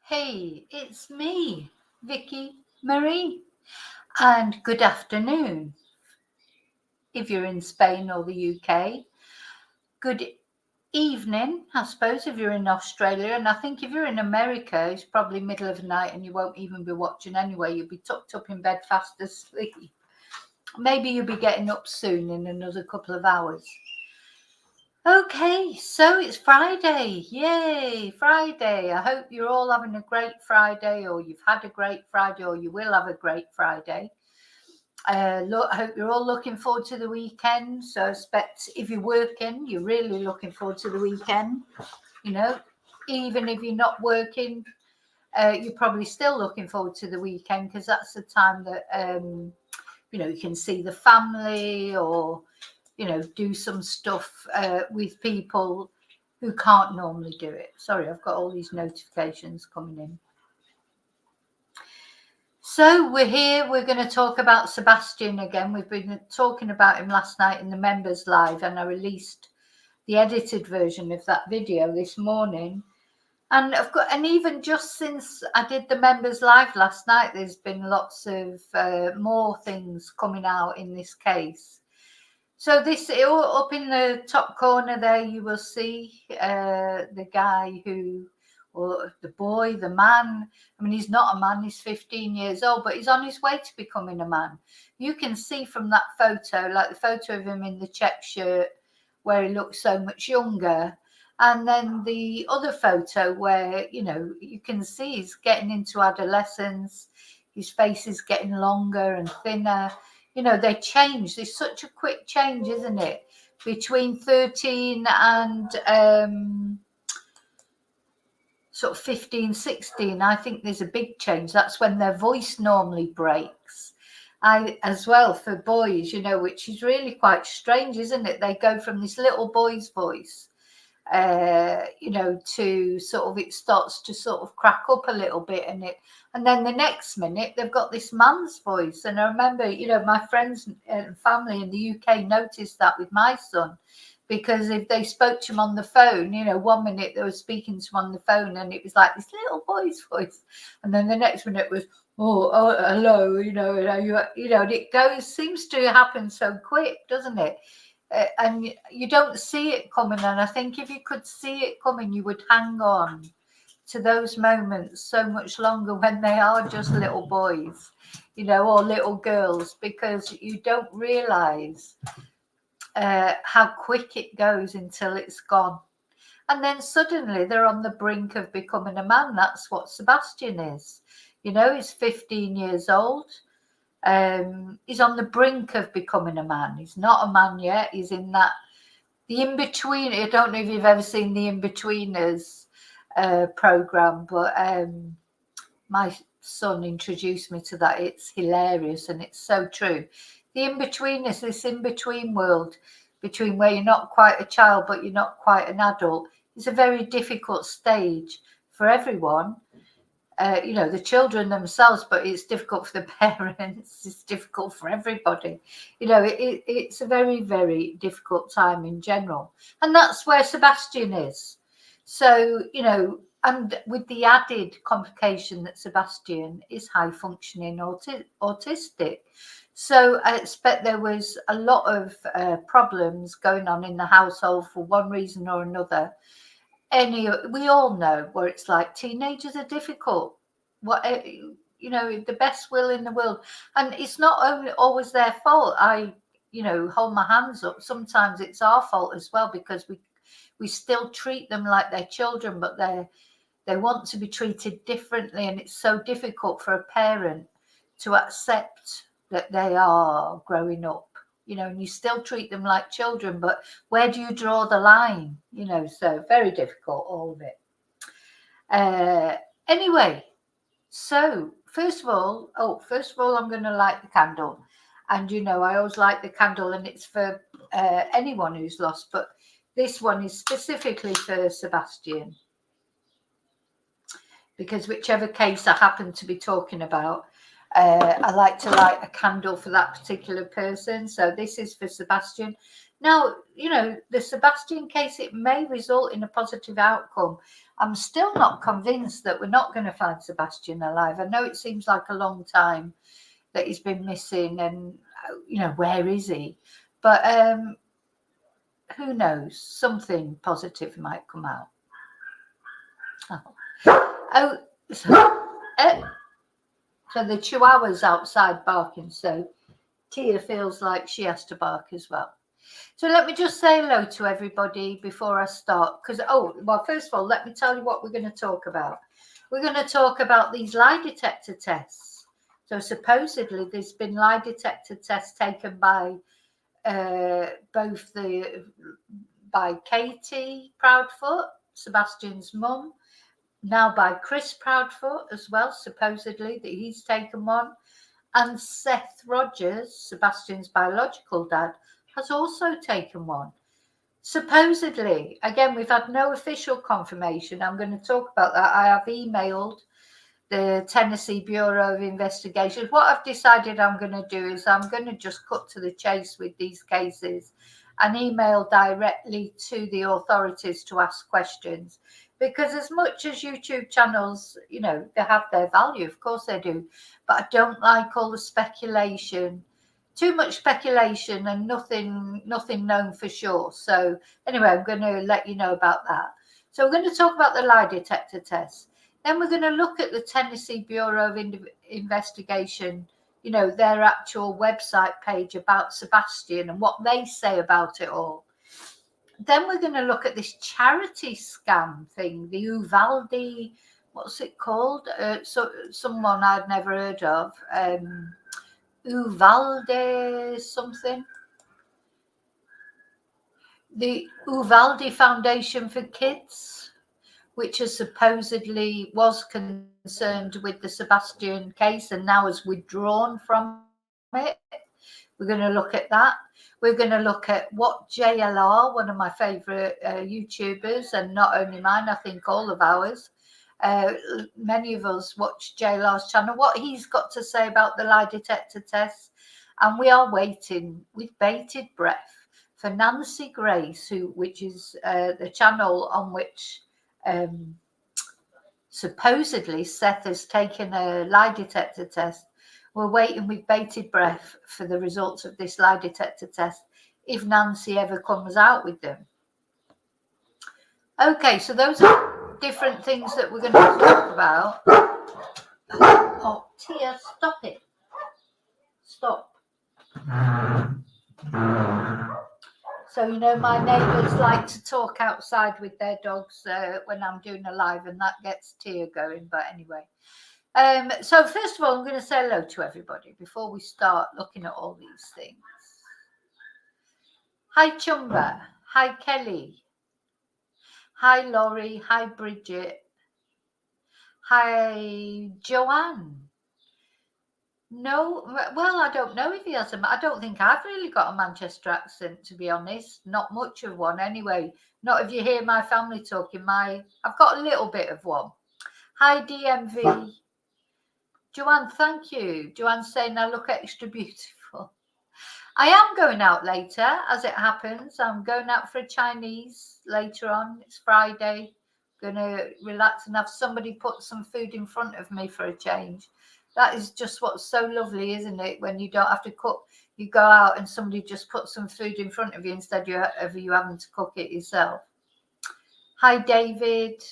Hey, it's me, Vicki Marie, and good afternoon if you're in Spain or the UK. Good evening, I suppose, if you're in Australia, and I think if you're in America, it's probably middle of the night and you won't even be watching anyway. You'll be tucked up in bed fast asleep. Maybe you'll be getting up soon in another couple of hours. Okay, so it's Friday. Yay, Friday. I hope you're all having a great Friday, or you've had a great Friday, or you will have a great Friday. I hope you're all looking forward to the weekend. So I expect if you're working, you're really looking forward to the weekend. You know, even if you're not working, you're probably still looking forward to the weekend because that's the time that, you can see the family or do some stuff with people who can't normally do it. Sorry, I've got all these notifications coming in. So we're here. We're going to talk about Sebastian again. We've been talking about him last night in the members live, and I released the edited version of that video this morning. And even just since I did the members live last night, there's been lots of more things coming out in this case. So this up in the top corner there, you will see the guy or the boy, the man. I mean, he's not a man, he's 15 years old, but he's on his way to becoming a man. You can see from that photo, like the photo of him in the check shirt, where he looks so much younger. And then the other photo where, you can see he's getting into adolescence. His face is getting longer and thinner. They change. There's such a quick change, isn't it? Between 13 and sort of 15, 16, I think there's a big change. That's when their voice normally breaks. As well for boys, which is really quite strange, isn't it? They go from this little boy's voice, to sort of, it starts to sort of crack up a little bit, and then the next minute they've got this man's voice. And I remember, my friends and family in the UK noticed that with my son, because if they spoke to him on the phone, 1 minute they were speaking to him on the phone and it was like this little boy's voice, and then the next minute was, oh hello, and it seems to happen so quick, doesn't it? And you don't see it coming. And I think if you could see it coming, you would hang on to those moments so much longer when they are just little boys, or little girls, because you don't realize how quick it goes until it's gone. And then suddenly they're on the brink of becoming a man. That's what Sebastian is. He's 15 years old. He's on the brink of becoming a man. He's not a man yet. He's in the in-between. I don't know if you've ever seen the In-Betweeners program, but my son introduced me to that. It's hilarious and it's so true. The in-betweeners, this in-between world between where you're not quite a child but you're not quite an adult, is a very difficult stage for everyone. The children themselves, but it's difficult for the parents. It's difficult for everybody. It's a very, very difficult time in general. And that's where Sebastian is. So, and with the added complication that Sebastian is high functioning autistic. So I expect there was a lot of problems going on in the household for one reason or another. We all know where it's like teenagers are difficult. The best will in the world, and it's not only always their fault. I hold my hands up. Sometimes it's our fault as well, because we still treat them like they're children, but they want to be treated differently, and it's so difficult for a parent to accept that they are growing up. And you still treat them like children, but where do you draw the line? So very difficult, all of it. Anyway, so first of all, I'm going to light the candle. And, I always light the candle, and it's for anyone who's lost, but this one is specifically for Sebastian, because whichever case I happen to be talking about, I like to light a candle for that particular person. So this is for Sebastian. Now, you know, the Sebastian case, it may result in a positive outcome. I'm still not convinced that we're not going to find Sebastian alive. I know it seems like a long time that he's been missing, and you know, where is he? But who knows? Something positive might come out. Oh, so the Chihuahua's outside barking, so Tia feels like she has to bark as well. So let me just say hello to everybody before I start. Because, well, first of all, let me tell you what we're going to talk about. We're going to talk about these lie detector tests. So supposedly there's been lie detector tests taken by by Katie Proudfoot, Sebastian's mum, now by Chris Proudfoot as well, supposedly that he's taken one. And Seth Rogers, Sebastian's biological dad, has also taken one. Supposedly, again, we've had no official confirmation. I'm going to talk about that. I have emailed the Tennessee Bureau of Investigation. What I've decided I'm going to do is I'm going to just cut to the chase with these cases and email directly to the authorities to ask questions. Because as much as YouTube channels, you know, they have their value, of course they do, but I don't like all the speculation, too much speculation and nothing known for sure. So anyway, I'm going to let you know about that. So we're going to talk about the lie detector test. Then we're going to look at the Tennessee Bureau of Investigation, you know, their actual website page about Sebastian and what they say about it all. Then we're going to look at this charity scam thing, the Uvalde, what's it called? So someone I'd never heard of, Uvalde something. The Uvalde Foundation for Kids, which has supposedly was concerned with the Sebastian case and now has withdrawn from it. We're going to look at that. We're going to look at what JLR, one of my favourite YouTubers, and not only mine, I think all of ours, many of us watch JLR's channel, what he's got to say about the lie detector tests. And we are waiting with bated breath for Nancy Grace, which is the channel on which supposedly Seth has taken a lie detector test. We're waiting with bated breath for the results of this lie detector test, if Nancy ever comes out with them. Okay, so those are different things that we're going to talk about. Oh, Tia, stop it. Stop. So, you know, my neighbours like to talk outside with their dogs when I'm doing a live, and that gets Tia going. But anyway. So first of all, I'm going to say hello to everybody before we start looking at all these things. Hi, Chumba. Hi, Kelly. Hi, Laurie. Hi, Bridget. Hi, Joanne. No, well, I don't know if he has I don't think I've really got a Manchester accent, to be honest. Not much of one, anyway. Not if you hear my family talking. I've got a little bit of one. Hi, DMV. Joanne, thank you. Joanne's saying I look extra beautiful. I am going out later, as it happens. I'm going out for a Chinese later on. It's Friday. Going to relax and have somebody put some food in front of me for a change. That is just what's so lovely, isn't it? When you don't have to cook, you go out and somebody just puts some food in front of you instead of you having to cook it yourself. Hi, David.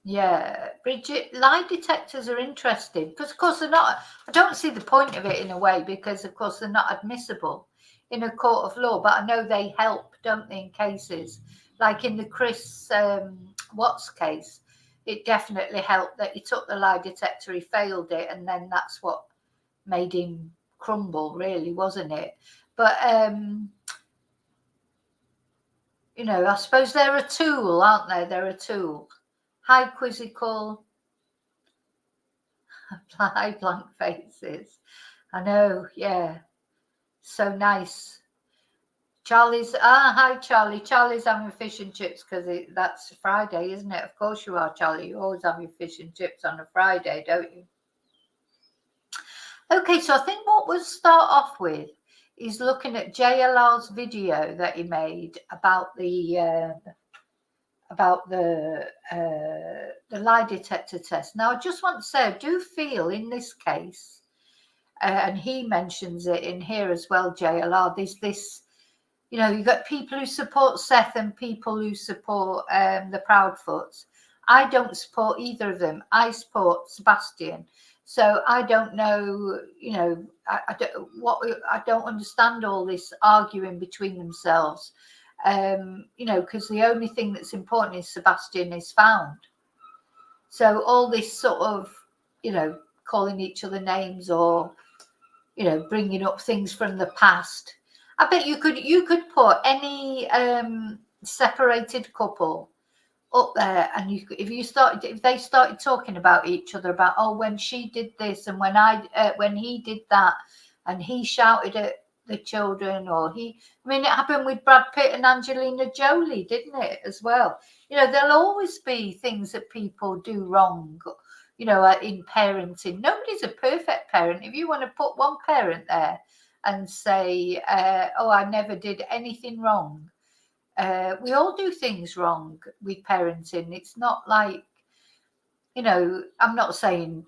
Yeah, Bridget, lie detectors are interesting because, of course, they're not. I don't see the point of it in a way because, of course, they're not admissible in a court of law. But I know they help, don't they, in cases like in the Chris Watts case. It definitely helped that he took the lie detector, he failed it, and then that's what made him crumble, really, wasn't it? But you know, I suppose they're a tool, aren't they? They're a tool. Hi, Quizzical. Apply blank faces. I know, yeah. So nice Charlie's, hi Charlie. Charlie's having fish and chips because that's Friday, isn't it? Of course you are, Charlie. You always have your fish and chips on a Friday, don't you? Okay, so I think what we'll start off with is looking at JLR's video that he made about the lie detector test. Now, I just want to say, I do feel in this case, and he mentions it in here as well, JLR, there's this, you know, you've got people who support Seth and people who support the Proudfoots. I don't support either of them. I support Sebastian. So I don't know, you know, I don't understand all this arguing between themselves. You know, because the only thing that's important is Sebastian is found. So all this sort of, you know, calling each other names or, you know, bringing up things from the past. I bet you could put any separated couple up there, and if they started talking about each other, about, oh, when she did this and when he did that, and he shouted at the children, or I mean, it happened with Brad Pitt and Angelina Jolie, didn't it, as well? You know, there'll always be things that people do wrong, you know, in parenting. Nobody's a perfect parent. If you want to put one parent there and say, oh, I never did anything wrong, we all do things wrong with parenting. It's not like, you know, I'm not talking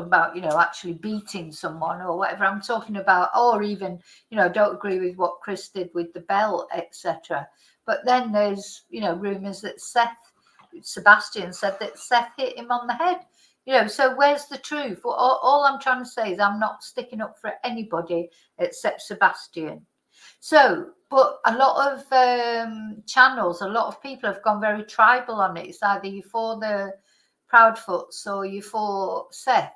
about, you know, actually beating someone or whatever. I'm talking about, or even, you know, don't agree with what Chris did with the bell, etc. But then there's, you know, rumors that Sebastian said that Seth hit him on the head. You know, so where's the truth? All I'm trying to say is I'm not sticking up for anybody except Sebastian. So, but a lot of channels, a lot of people have gone very tribal on it. It's either you for the Proudfoots or you for Seth.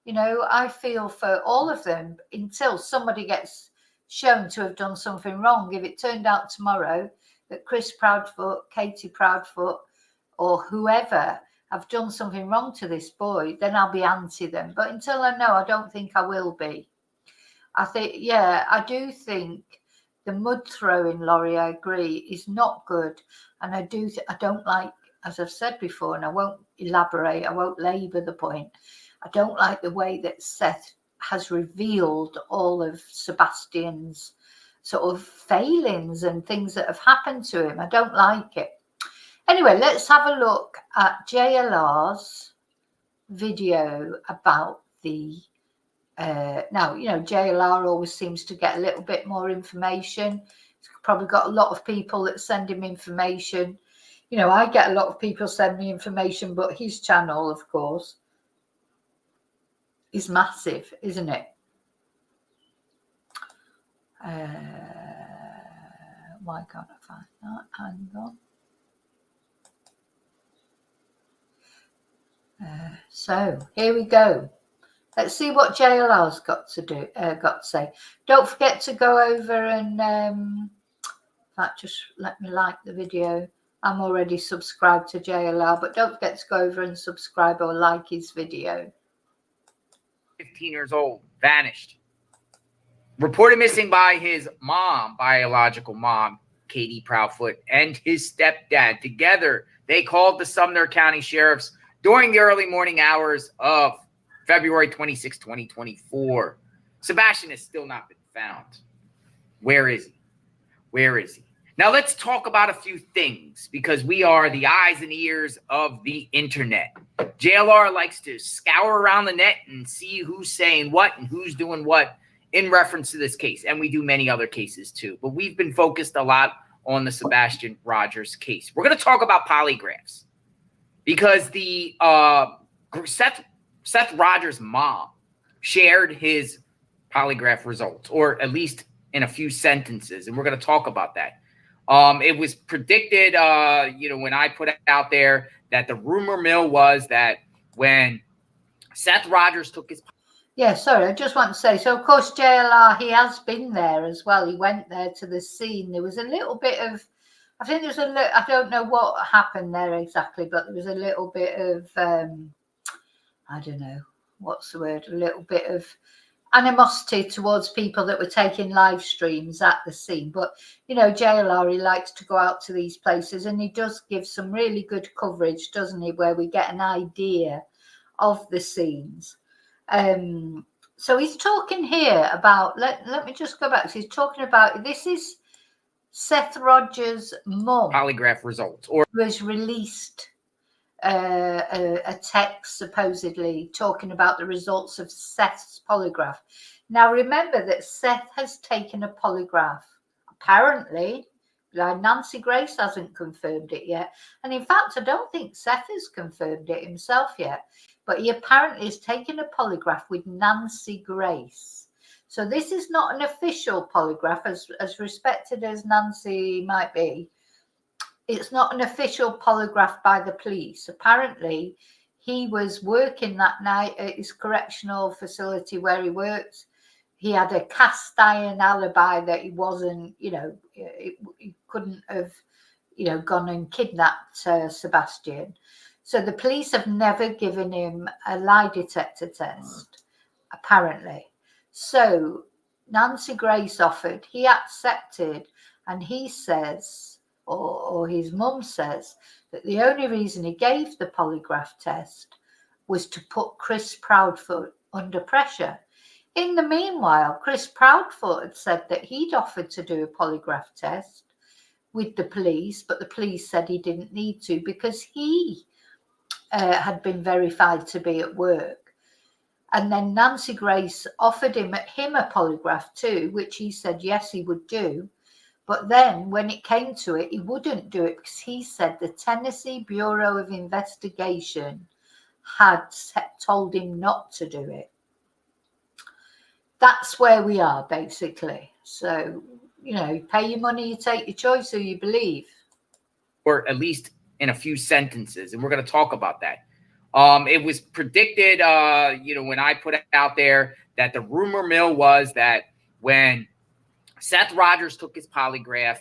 You know, I feel for all of them until somebody gets shown to have done something wrong. If it turned out tomorrow that Chris Proudfoot, Katie Proudfoot, or whoever have done something wrong to this boy, then I'll be anti them. But until I know, I don't think I will be. I think, yeah, I do think the mud throwing, Laurie, I agree, is not good. And I don't like, as I've said before, and I won't elaborate, I won't labour the point. I don't like the way that Seth has revealed all of Sebastian's sort of failings and things that have happened to him. I don't like it. Anyway, let's have a look at JLR's video about the now, you know, JLR always seems to get a little bit more information. He's probably got a lot of people that send him information. You know, I get a lot of people send me information, but his channel, of course, is massive, isn't it? Why can't I find that? Hang on. So here we go. Let's see what JLR's got to say. Don't forget to go over and in fact, just let me like the video. I'm already subscribed to JLR, but don't forget to go over and subscribe or like his video. 15 years old, vanished. Reported missing by his mom, biological mom, Katie Proudfoot, and his stepdad. Together, they called the Sumner County Sheriffs during the early morning hours of February 26, 2024. Sebastian has still not been found. Where is he? Where is he? Now let's talk about a few things, because we are the eyes and ears of the internet. JLR likes to scour around the net and see who's saying what and who's doing what in reference to this case. And we do many other cases too. But we've been focused a lot on the Sebastian Rogers case. We're going to talk about polygraphs, because the Seth Rogers' mom shared his polygraph results, or at least in a few sentences, and we're going to talk about that. It was predicted, you know, when I put it out there, that the rumor mill was that when Seth Rogers took his... Yeah, sorry, I just want to say, so of course JLR, he has been there as well. He went there to the scene. There was a little bit of, I think there's I don't know what happened there exactly, but there was a little bit of, I don't know, what's the word, a little bit of animosity towards people that were taking live streams at the scene. But, you know, JLR, he likes to go out to these places, and he does give some really good coverage, doesn't he, where we get an idea of the scenes. So he's talking here about, let me just go back. So he's talking about, this is Seth Rogers' mum. Polygraph results. Or was released a text supposedly talking about the results of Seth's polygraph. Now, remember that Seth has taken a polygraph, apparently. Nancy Grace hasn't confirmed it yet. And in fact, I don't think Seth has confirmed it himself yet. But he apparently has taken a polygraph with Nancy Grace. So this is not an official polygraph, as respected as Nancy might be. It's not an official polygraph by the police. Apparently, he was working that night at his correctional facility where he worked. He had a cast iron alibi that he wasn't, you know, he couldn't have, you know, gone and kidnapped Sebastian. So the police have never given him a lie detector test, apparently. So Nancy Grace offered, he accepted, and he says, or his mum says, that the only reason he gave the polygraph test was to put Chris Proudfoot under pressure. In the meanwhile, Chris Proudfoot had said that he'd offered to do a polygraph test with the police, but the police said he didn't need to because he had been verified to be at work. And then Nancy Grace offered him a polygraph too, which he said yes, he would do. But then when it came to it, he wouldn't do it because he said the Tennessee Bureau of Investigation had told him not to do it. That's where we are, basically. So, you know, you pay your money, you take your choice, who you believe. Or at least in a few sentences, and we're going to talk about that. It was predicted, you know, when I put it out there that the rumor mill was that when Seth Rogers took his polygraph,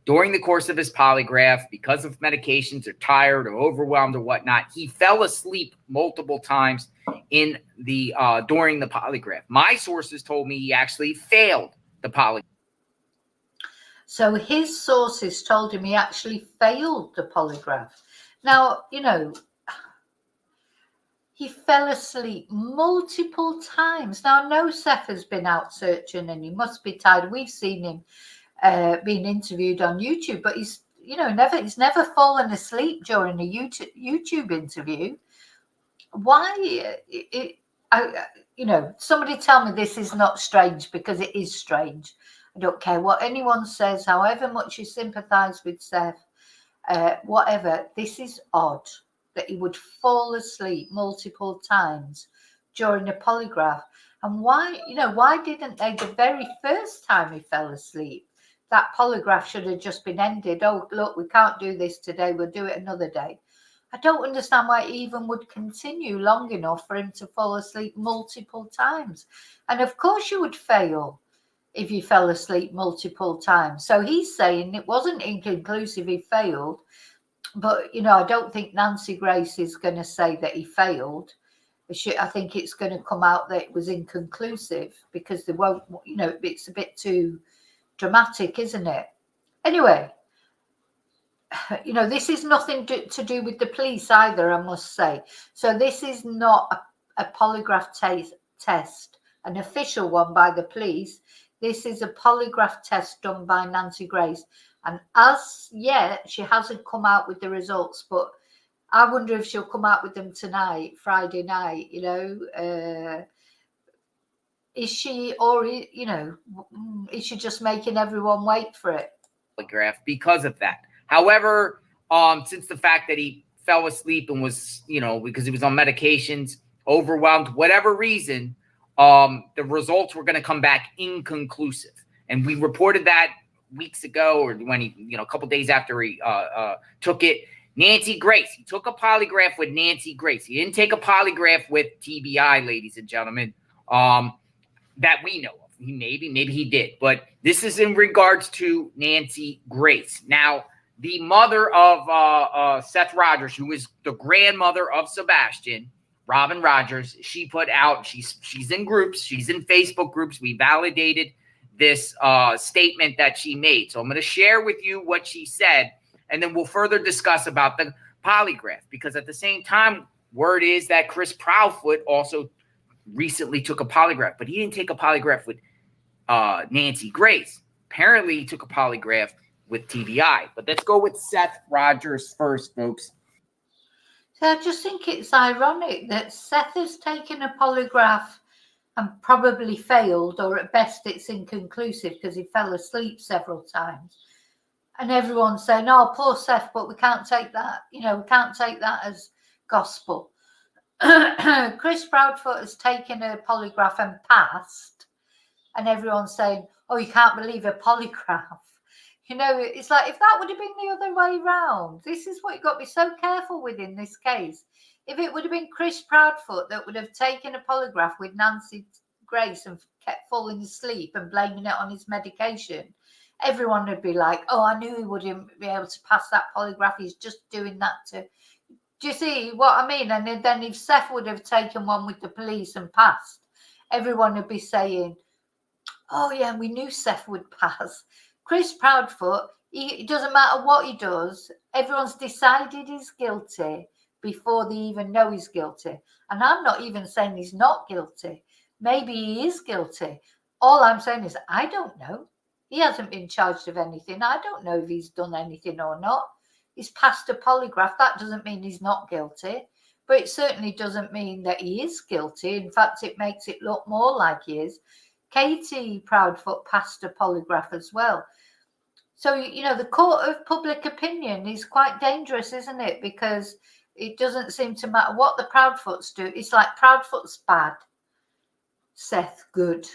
during the course of his polygraph, because of medications or tired or overwhelmed or whatnot, he fell asleep multiple times in the during the polygraph. My sources told me he actually failed the polygraph. So his sources told him he actually failed the polygraph. Now, you know, he fell asleep multiple times. Now, I know Seth has been out searching and he must be tired. We've seen him being interviewed on YouTube, but he's, you know, he's never fallen asleep during a YouTube interview. Why? You know, somebody tell me this is not strange, because it is strange. I don't care what anyone says, however much you sympathize with Seth, whatever. This is odd that he would fall asleep multiple times during a polygraph. And why, you know, why didn't they the very first time he fell asleep? That polygraph should have just been ended. Oh, look, we can't do this today. We'll do it another day. I don't understand why it even would continue long enough for him to fall asleep multiple times. And of course you would fail if you fell asleep multiple times. So he's saying it wasn't inconclusive, he failed. But, you know, I don't think Nancy Grace is going to say that he failed. I think it's going to come out that it was inconclusive, because they won't, you know, it's a bit too dramatic, isn't it? Anyway, you know, this is nothing to do with the police either, I must say. So this is not a polygraph test, an official one by the police. This is a polygraph test done by Nancy Grace. And as yet, she hasn't come out with the results, but I wonder if she'll come out with them tonight, Friday night, you know. Is she, or, you know, is she just making everyone wait for it? Polygraph because of that. However, since the fact that he fell asleep and was, you know, because he was on medications, overwhelmed, whatever reason, the results were going to come back inconclusive. And we reported that weeks ago, or when he, you know, a couple days after he took it. Nancy Grace, he took a polygraph with Nancy Grace. He didn't take a polygraph with TBI, ladies and gentlemen, that we know of. Maybe he did, but this is in regards to Nancy Grace. Now, the mother of Seth Rogers, who is the grandmother of Sebastian, Robin Rogers, she put out, she's in groups, she's in Facebook groups. We validated this statement that she made. So I'm going to share with you what she said, and then we'll further discuss about the polygraph, because at the same time, word is that Chris Proudfoot also recently took a polygraph, but he didn't take a polygraph with Nancy Grace. Apparently, he took a polygraph with TBI. But let's go with Seth Rogers first, folks. So I just think it's ironic that Seth has taken a polygraph and probably failed, or at best it's inconclusive because he fell asleep several times. And everyone's saying, oh, poor Seth, but we can't take that. We can't take that as gospel. Chris Proudfoot has taken a polygraph and passed. And everyone's saying, oh, you can't believe a polygraph. It's like, if that would have been the other way round, this is what you've got to be so careful with in this case. If it would have been Chris Proudfoot that would have taken a polygraph with Nancy Grace and kept falling asleep and blaming it on his medication, everyone would be like, oh, I knew he wouldn't be able to pass that polygraph. He's just doing that to... Do you see what I mean? And then if Seth would have taken one with the police and passed, everyone would be saying, oh, yeah, we knew Seth would pass. Chris Proudfoot, it doesn't matter what he does. Everyone's decided he's guilty before they even know he's guilty. And I'm not even saying he's not guilty. Maybe he is guilty. All I'm saying is I don't know. He hasn't been charged of anything. I don't know if he's done anything or not. He's passed a polygraph. That doesn't mean he's not guilty. But it certainly doesn't mean that he is guilty. In fact, it makes it look more like he is. Katie Proudfoot passed a polygraph as well. So, the court of public opinion is quite dangerous, isn't it? Because it doesn't seem to matter what the Proudfoots do. It's like Proudfoot's bad, Seth good,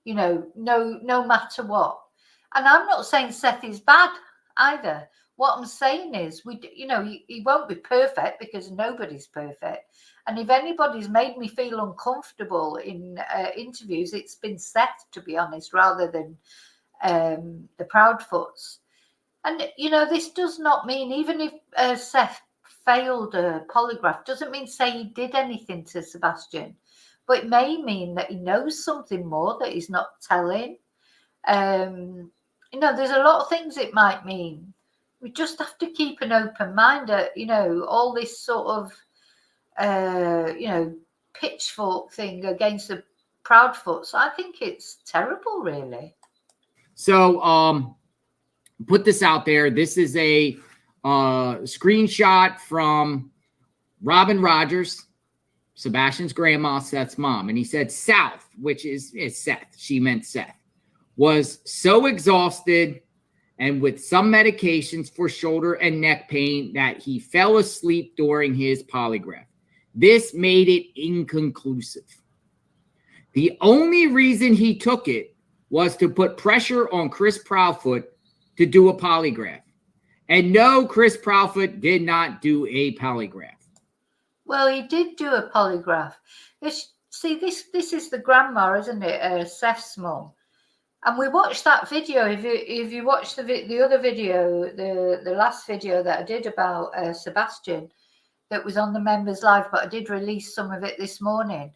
no matter what. And I'm not saying Seth is bad either. What I'm saying is, he won't be perfect because nobody's perfect. And if anybody's made me feel uncomfortable in interviews, it's been Seth, to be honest, rather than the Proudfoots. And, this does not mean, even if Seth failed a polygraph, doesn't mean say he did anything to Sebastian. But it may mean that he knows something more that he's not telling. There's a lot of things it might mean. We just have to keep an open mind at, all this sort of, pitchfork thing against the Proudfoots. I think it's terrible, really. So, put this out there. This is a screenshot from Robin Rogers, Sebastian's grandma, Seth's mom. And he said South, which is Seth. She meant Seth. Was so exhausted and with some medications for shoulder and neck pain that he fell asleep during his polygraph. This made it inconclusive. The only reason he took it was to put pressure on Chris Proudfoot to do a polygraph. And no, Chris Proudfoot did not do a polygraph. Well, he did do a polygraph. This is the grandma, isn't it? Seth's mum. And we watched that video. If you watch the other video, the last video that I did about Sebastian, that was on the Members Live, but I did release some of it this morning.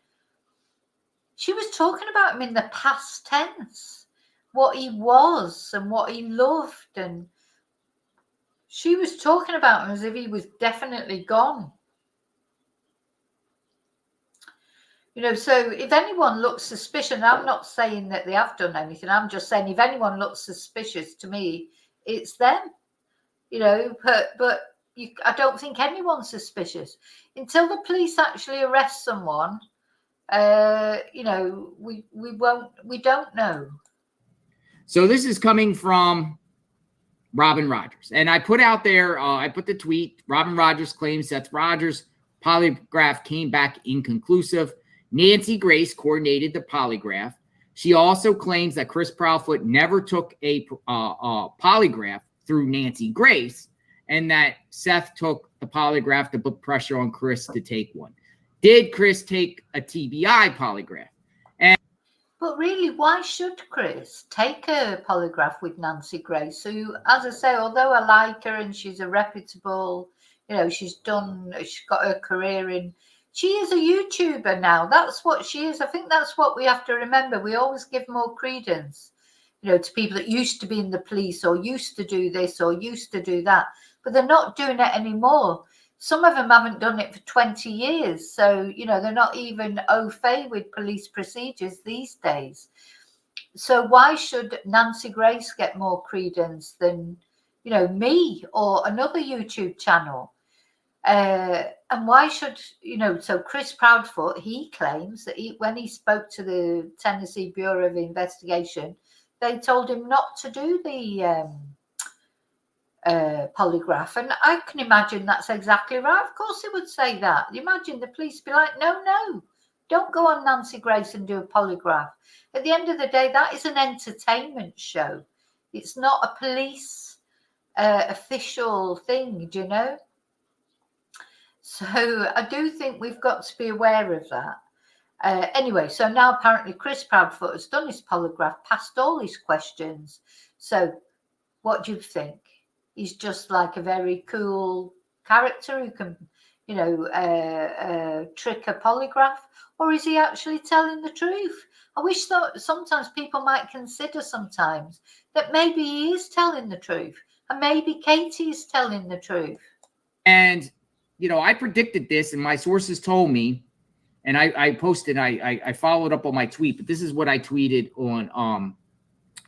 She was talking about him in the past tense, what he was and what he loved. And she was talking about him as if he was definitely gone. So if anyone looks suspicious, I'm not saying that they have done anything. I'm just saying if anyone looks suspicious to me, it's them. But I don't think anyone's suspicious until the police actually arrest someone. We don't know. So this is coming from Robin Rogers. And I put out there, I put the tweet, Robin Rogers claims Seth Rogers' polygraph came back inconclusive. Nancy Grace coordinated the polygraph. She also claims that Chris Proudfoot never took a polygraph through Nancy Grace, and that Seth took the polygraph to put pressure on Chris to take one. Did Chris take a TBI polygraph? But really, why should Chris take a polygraph with Nancy Grace, who, as I say, although I like her and she's a reputable, she's got her career in She is a YouTuber now. That's what she is. I think that's what we have to remember. We always give more credence, to people that used to be in the police or used to do this or used to do that, but they're not doing it anymore. Some of them haven't done it for 20 years. So, they're not even au fait with police procedures these days. So why should Nancy Grace get more credence than, me or another YouTube channel? And why should, so Chris Proudfoot, he claims that when he spoke to the Tennessee Bureau of Investigation, they told him not to do the polygraph. And I can imagine that's exactly right. Of course they would say that. Imagine the police be like, no, don't go on Nancy Grace and do a polygraph. At the end of the day, that is an entertainment show. It's not a police official thing, So I do think we've got to be aware of that. Anyway, so now apparently Chris Proudfoot has done his polygraph, passed all his questions. So what do you think? He's just like a very cool character who can, trick a polygraph, or is he actually telling the truth? I wish that sometimes people might consider sometimes that maybe he is telling the truth, and maybe Katie is telling the truth. And, I predicted this, and my sources told me, and I posted, I followed up on my tweet, but this is what I tweeted on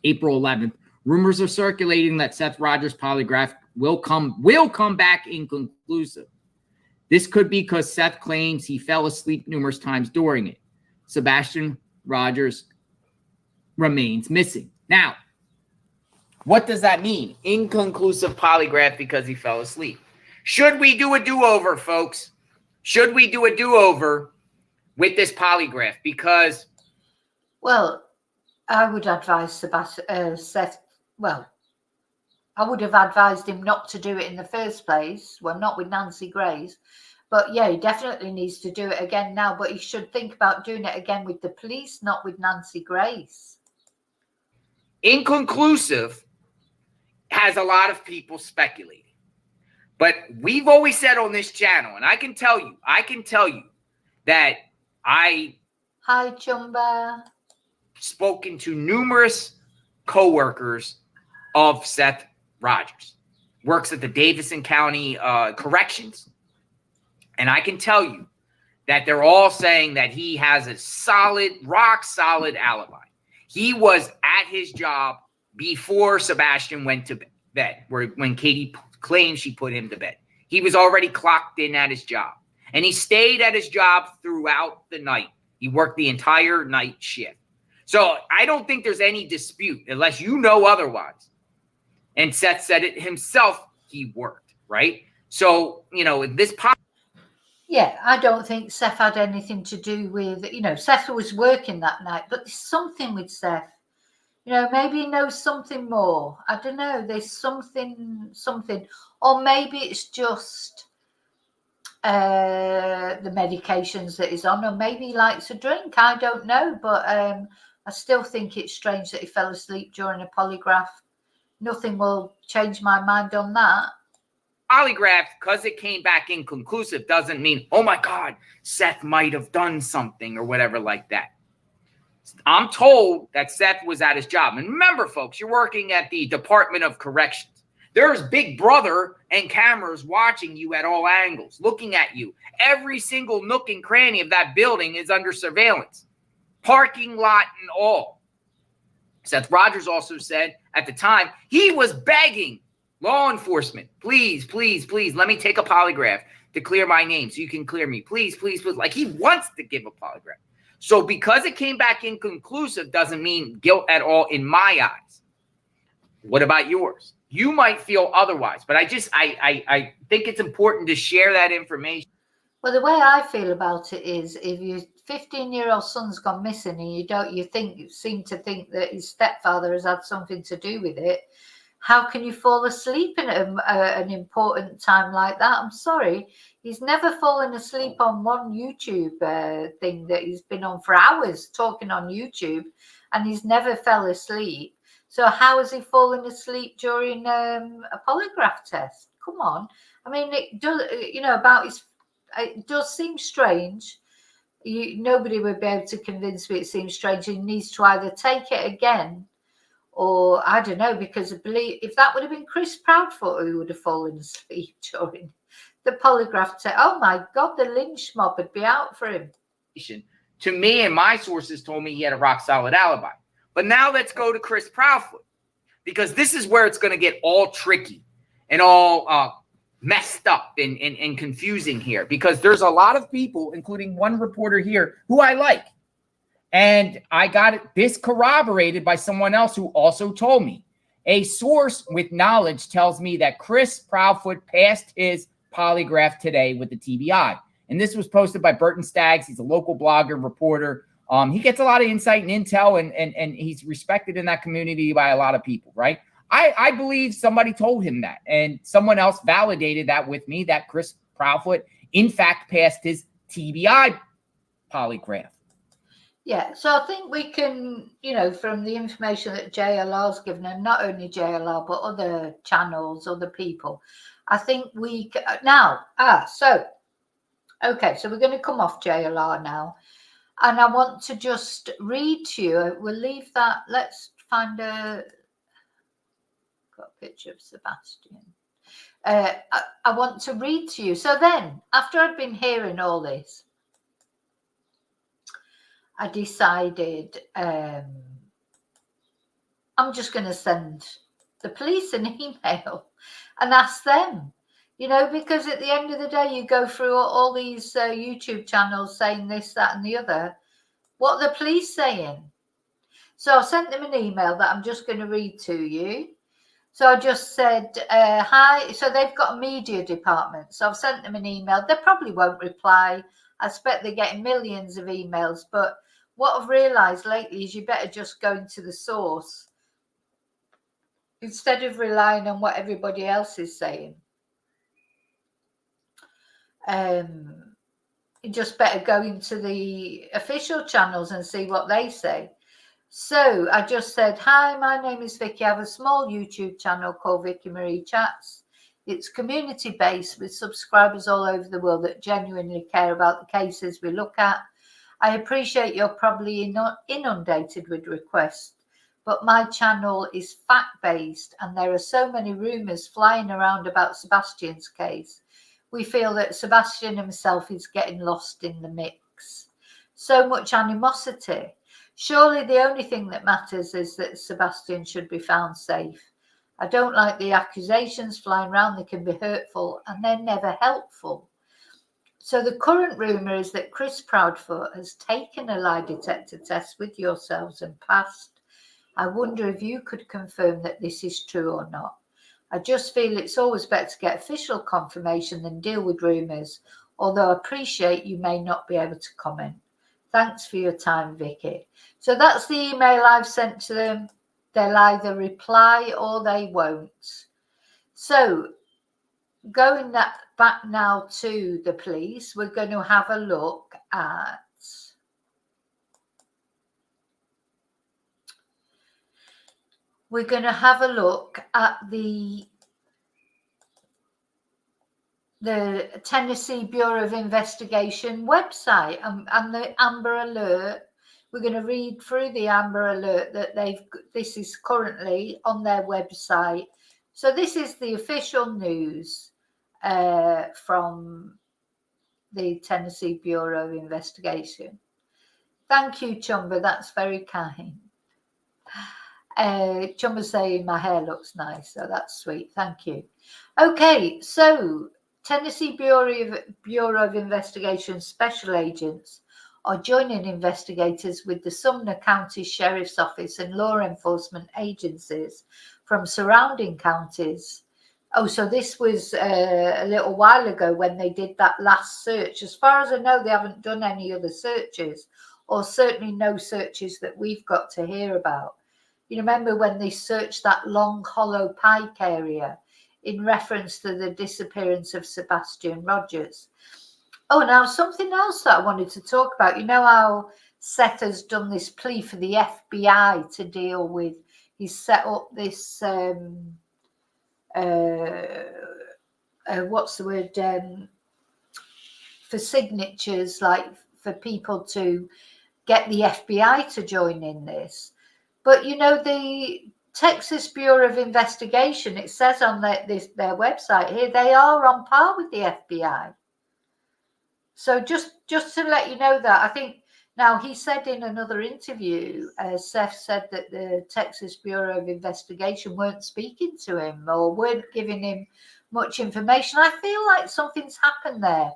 April 11th. Rumors are circulating that Seth Rogers' polygraph will come back inconclusive. This could be because Seth claims he fell asleep numerous times during it. Sebastian Rogers remains missing. Now, what does that mean? Inconclusive polygraph because he fell asleep. Should we do a do-over, folks? Should we do a do-over with this polygraph? Because, well, I would advise Seth. Well, I would have advised him not to do it in the first place. Well, not with Nancy Grace. But yeah, he definitely needs to do it again now. But he should think about doing it again with the police, not with Nancy Grace. Inconclusive has a lot of people speculating. But we've always said on this channel, and I can tell you that Hi, Chumba. Spoken to numerous co-workers of Seth Rogers. Works at the Davidson County Corrections. And I can tell you that they're all saying that he has a rock solid alibi. He was at his job before Sebastian went to bed, when Katie claims she put him to bed. He was already clocked in at his job. And he stayed at his job throughout the night. He worked the entire night shift. So I don't think there's any dispute, unless you know otherwise. And Seth said it himself, he worked, right? So, this yeah, I don't think Seth had anything to do with, Seth was working that night, but there's something with Seth. Maybe he knows something more. I don't know. There's something, or maybe it's just the medications that he's on, or maybe he likes a drink. I don't know, but I still think it's strange that he fell asleep during a polygraph. Nothing will change my mind on that. Polygraph, because it came back inconclusive, doesn't mean, oh my God, Seth might have done something or whatever like that. I'm told that Seth was at his job. And remember, folks, you're working at the Department of Corrections. There's Big Brother and cameras watching you at all angles, looking at you. Every single nook and cranny of that building is under surveillance. Parking lot and all. Seth Rogers also said at the time he was begging law enforcement, please, let me take a polygraph to clear my name so you can clear me. Please. Like he wants to give a polygraph. So because it came back inconclusive doesn't mean guilt at all in my eyes. What about yours? You might feel otherwise, but I think it's important to share that information. Well, the way I feel about it is, if your 15-year-old son's gone missing and you seem to think that his stepfather has had something to do with it, how can you fall asleep in an important time like that? I'm sorry. He's never fallen asleep on one YouTube thing that he's been on for hours talking on YouTube, and he's never fell asleep. So how has he fallen asleep during a polygraph test? Come on. I mean, it does, about his it does seem strange. Nobody would be able to convince me it seems strange. He needs to either take it again, or I don't know, because I believe if that would have been Chris Proudfoot who would have fallen asleep during the polygraph test, oh my God, the lynch mob would be out for him. To me, and my sources told me he had a rock solid alibi. But now let's go to Chris Proudfoot, because this is where it's going to get all tricky and all messed up and confusing here, because there's a lot of people, including one reporter here, who I like. And I got this corroborated by someone else who also told me. A source with knowledge tells me that Chris Proudfoot passed his polygraph today with the TBI. And this was posted by Burton Staggs. He's a local blogger, reporter. He gets a lot of insight and intel, and he's respected in that community by a lot of people, right? I believe somebody told him that, and someone else validated that with me, that Chris Proudfoot, in fact, passed his TBI polygraph. Yeah, so I think we can, from the information that JLR's given, and not only JLR, but other channels, other people, I think we can, okay, so we're going to come off JLR now. And I want to just read to you. We'll leave that. Let's find got a picture of Sebastian. I want to read to you. So then, after I'd been hearing all this, I decided I'm just going to send the police an email and ask them, because at the end of the day, you go through all these YouTube channels saying this, that, and the other. What are the police saying? So I sent them an email that I'm just going to read to you. So I just said, hi. So they've got a media department. So I've sent them an email. They probably won't reply. I expect they're getting millions of emails. But what I've realised lately is you better just go into the source instead of relying on what everybody else is saying. You just better go into the official channels and see what they say. So I just said, hi, my name is Vicki. I have a small YouTube channel called Vicki Marie Chats. It's community-based with subscribers all over the world that genuinely care about the cases we look at. I appreciate you're probably not inundated with requests, but my channel is fact-based and there are so many rumours flying around about Sebastian's case. We feel that Sebastian himself is getting lost in the mix. So much animosity. Surely the only thing that matters is that Sebastian should be found safe. I don't like the accusations flying around. They can be hurtful and they're never helpful. So the current rumour is that Chris Proudfoot has taken a lie detector test with yourselves and passed. I wonder if you could confirm that this is true or not. I just feel it's always better to get official confirmation than deal with rumours, although I appreciate you may not be able to comment. Thanks for your time, Vicki. So that's the email I've sent to them. They'll either reply or they won't. So going back now to the police, we're going to have a look at the Tennessee Bureau of Investigation website and the Amber Alert. We're going to read through the Amber Alert that this is currently on their website. So this is the official news from the Tennessee Bureau of Investigation. Thank you, Chumba. That's very kind. Chumba saying my hair looks nice, so that's sweet. Thank you. Okay, so Tennessee Bureau of Investigation special agents are joining investigators with the Sumner County Sheriff's Office and law enforcement agencies from surrounding counties. Oh, so this was a little while ago when they did that last search. As far as I know, they haven't done any other searches, or certainly no searches that we've got to hear about. You remember when they searched that Long Hollow Pike area in reference to the disappearance of Sebastian Rogers. Oh, now something else that I wanted to talk about. You know how Seth has done this plea for the FBI to deal with, he's set up this, what's the word, for signatures, like for people to get the FBI to join in this. But the Texas Bureau of Investigation, it says on their website here, they are on par with the FBI. So just to let you know that, I think now he said in another interview, Seth said that the Texas Bureau of Investigation weren't speaking to him or weren't giving him much information. I feel like something's happened there.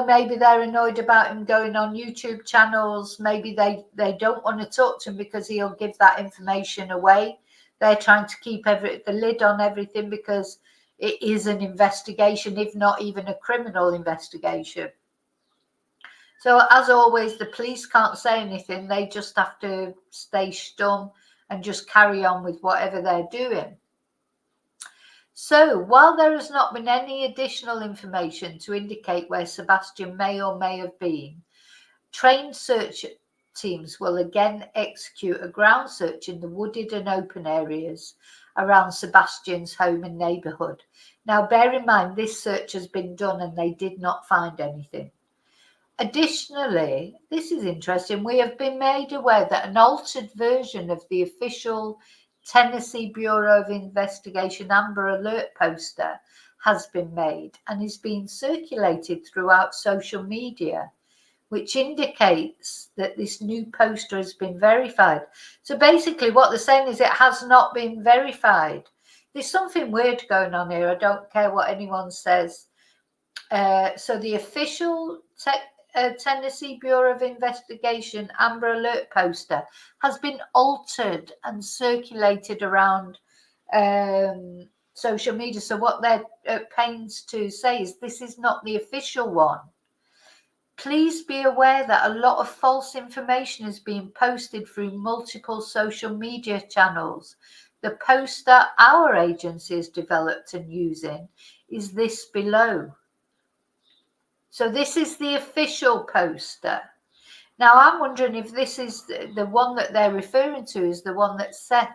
Maybe they're annoyed about him going on YouTube channels. Maybe they don't want to talk to him because he'll give that information away. They're trying to keep the lid on everything because it is an investigation, if not even a criminal investigation. So as always, the police can't say anything. They just have to stay stum and just carry on with whatever they're doing. So while there has not been any additional information to indicate where Sebastian may or may have been, trained search teams will again execute a ground search in the wooded and open areas around Sebastian's home and neighbourhood. Now, bear in mind, this search has been done and they did not find anything. Additionally, this is interesting, we have been made aware that an altered version of the official Tennessee Bureau of Investigation Amber Alert poster has been made and is being circulated throughout social media, which indicates that this new poster has been verified. So basically what they're saying is it has not been verified. There's something weird going on here. I don't care what anyone says. So the official Tennessee Bureau of Investigation Amber Alert poster has been altered and circulated around social media. So what they're at pains to say is this is not the official one. Please be aware that a lot of false information is being posted through multiple social media channels. The poster our agency has developed and using is this below. So this is the official poster. Now I'm wondering if this is the one that they're referring to is the one that Seth,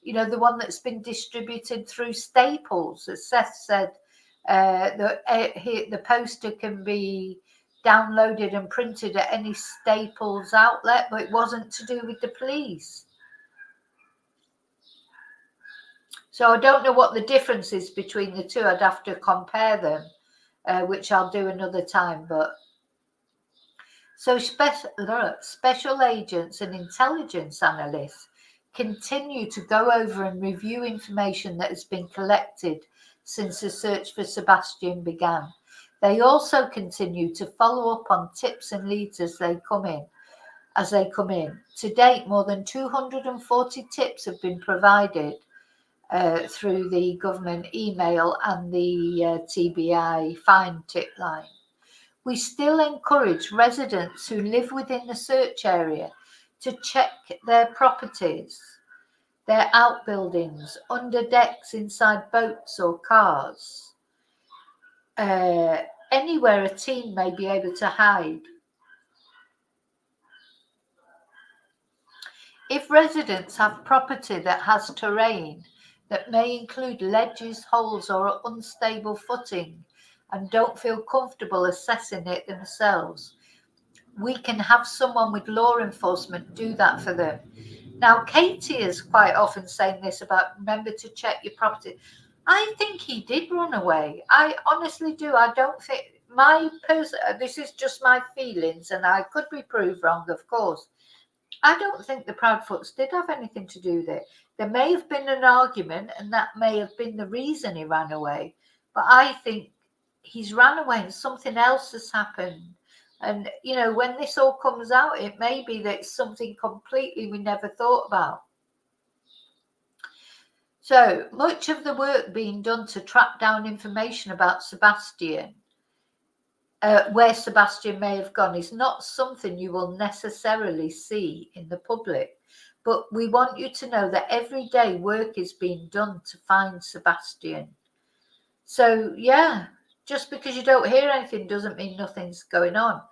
the one that's been distributed through Staples. As Seth said, the poster can be downloaded and printed at any Staples outlet, but it wasn't to do with the police. So I don't know what the difference is between the two. I'd have to compare them. Which I'll do another time. But so special agents and intelligence analysts continue to go over and review information that has been collected since the search for Sebastian began. They also continue to follow up on tips and leads as they come in. To date, more than 240 tips have been provided through the government email and the TBI fine tip line. We still encourage residents who live within the search area to check their properties, their outbuildings, under decks, inside boats or cars, anywhere a teen may be able to hide. If residents have property that has terrain that may include ledges, holes, or unstable footing and don't feel comfortable assessing it themselves, we can have someone with law enforcement do that for them. Now, Katie is quite often saying this about remember to check your property. I think he did run away. I honestly do. I don't think this is just my feelings and I could be proved wrong, of course. I don't think the Proudfoots did have anything to do with it. There may have been an argument and that may have been the reason he ran away. But I think he's ran away and something else has happened. And, when this all comes out, it may be that it's something completely we never thought about. So much of the work being done to track down information about Sebastian, where Sebastian may have gone, is not something you will necessarily see in the public. But we want you to know that every day work is being done to find Sebastian. So, just because you don't hear anything doesn't mean nothing's going on.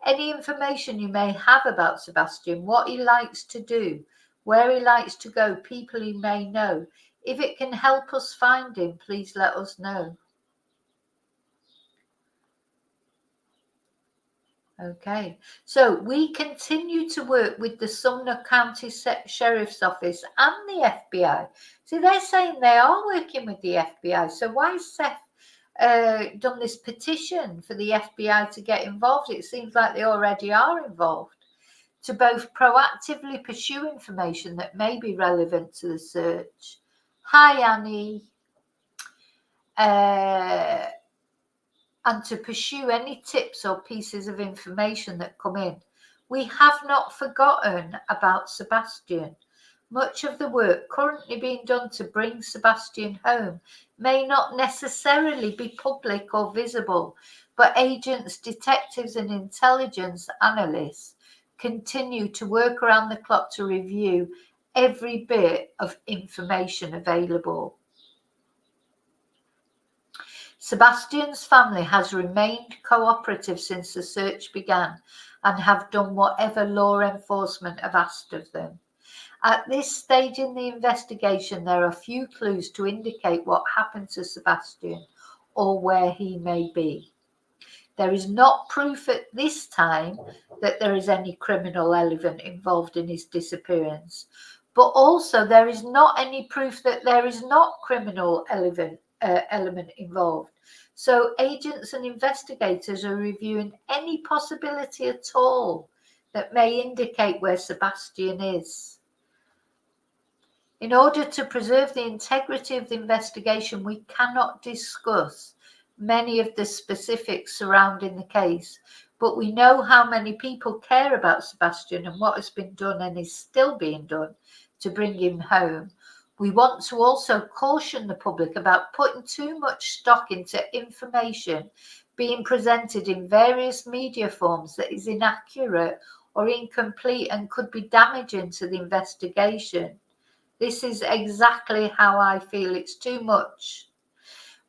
Any information you may have about Sebastian, what he likes to do, where he likes to go, people he may know, if it can help us find him, please let us know. Okay, so we continue to work with the Sumner County Sheriff's Office and the FBI. See, they're saying they are working with the FBI. So why has Seth done this petition for the FBI to get involved? It seems like they already are involved, to both proactively pursue information that may be relevant to the search. Hi, Annie. And to pursue any tips or pieces of information that come in. We have not forgotten about Sebastian. Much of the work currently being done to bring Sebastian home may not necessarily be public or visible, but agents, detectives, and intelligence analysts continue to work around the clock to review every bit of information available. Sebastian's family has remained cooperative since the search began and have done whatever law enforcement have asked of them. At this stage in the investigation, there are few clues to indicate what happened to Sebastian or where he may be. There is not proof at this time that there is any criminal element involved in his disappearance, but also there is not any proof that there is not criminal element involved. So agents and investigators are reviewing any possibility at all that may indicate where Sebastian is. In order to preserve the integrity of the investigation, we cannot discuss many of the specifics surrounding the case, but we know how many people care about Sebastian and what has been done and is still being done to bring him home. We want to also caution the public about putting too much stock into information being presented in various media forms that is inaccurate or incomplete and could be damaging to the investigation. This is exactly how I feel. It's too much.